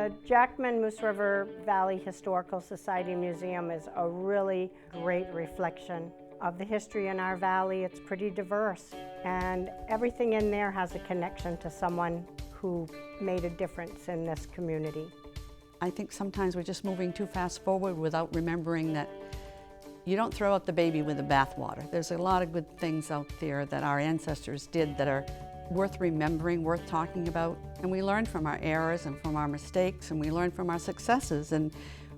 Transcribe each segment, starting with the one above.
The Jackman Moose River Valley Historical Society Museum is a really great reflection of the history in our valley. It's pretty diverse, and everything in there has a connection to someone who made a difference in this community. I think sometimes we're just moving too fast forward without remembering that you don't throw out the baby with the bathwater. There's a lot of good things out there that our ancestors did that are worth remembering, worth talking about. And we learn from our errors and from our mistakes, and we learn from our successes and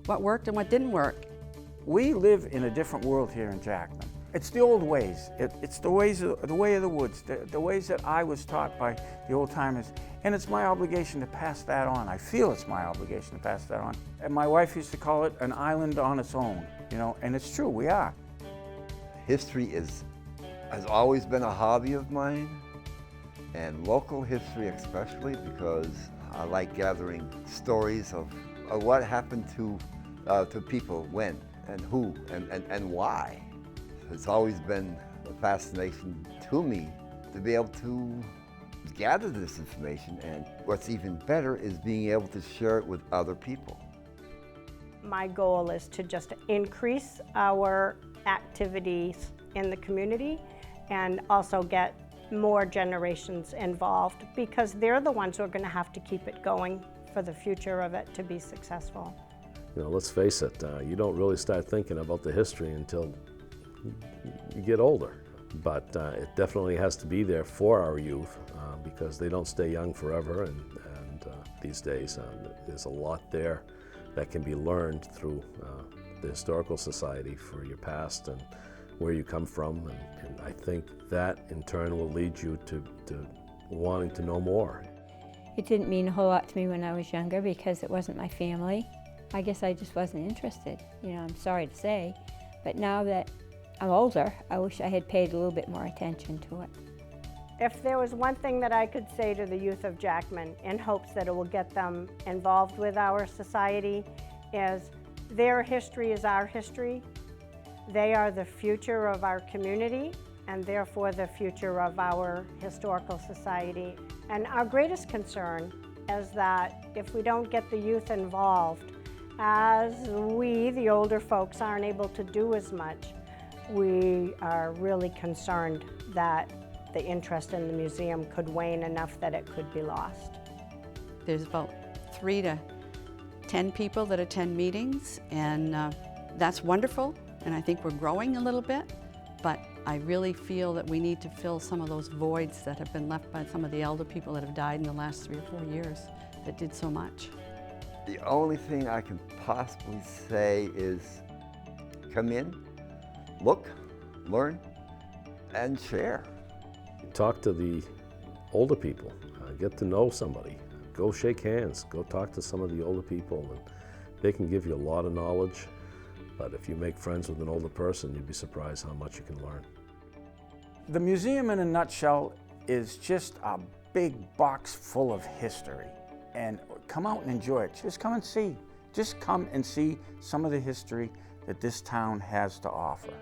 what worked and what didn't work. We live in a different world here in Jackman. It's the old ways. It's the way of the woods, the ways that I was taught by the old timers. And it's my obligation to pass that on. I feel it's my obligation to pass that on. And my wife used to call it an island on its own, you know, and it's true, we are. History has always been a hobby of mine, and local history especially, because I like gathering stories of what happened to people when and who and why. It's always been a fascination to me to be able to gather this information, and what's even better is being able to share it with other people. My goal is to just increase our activities in the community and also get more generations involved, because they're the ones who are going to have to keep it going for the future of it to be successful. You know, let's face it, you don't really start thinking about the history until you get older. But it definitely has to be there for our youth because they don't stay young forever, and these days there's a lot there that can be learned through the Historical Society for your past and where you come from, and I think that in turn will lead you to wanting to know more. It didn't mean a whole lot to me when I was younger because it wasn't my family. I guess I just wasn't interested, you know, I'm sorry to say. But now that I'm older, I wish I had paid a little bit more attention to it. If there was one thing that I could say to the youth of Jackman in hopes that it will get them involved with our society, is their history is our history. They are the future of our community, and therefore the future of our historical society. And our greatest concern is that if we don't get the youth involved, as we, the older folks, aren't able to do as much, we are really concerned that the interest in the museum could wane enough that it could be lost. There's about 3 to 10 people that attend meetings, and that's wonderful, and I think we're growing a little bit, but I really feel that we need to fill some of those voids that have been left by some of the elder people that have died in the last 3 or 4 years that did so much. The only thing I can possibly say is come in, look, learn, and share. Talk to the older people, get to know somebody, go shake hands, go talk to some of the older people, and they can give you a lot of knowledge, but if you make friends with an older person, you'd be surprised how much you can learn. The museum in a nutshell is just a big box full of history, and come out and enjoy it. Just come and see. Just come and see some of the history that this town has to offer.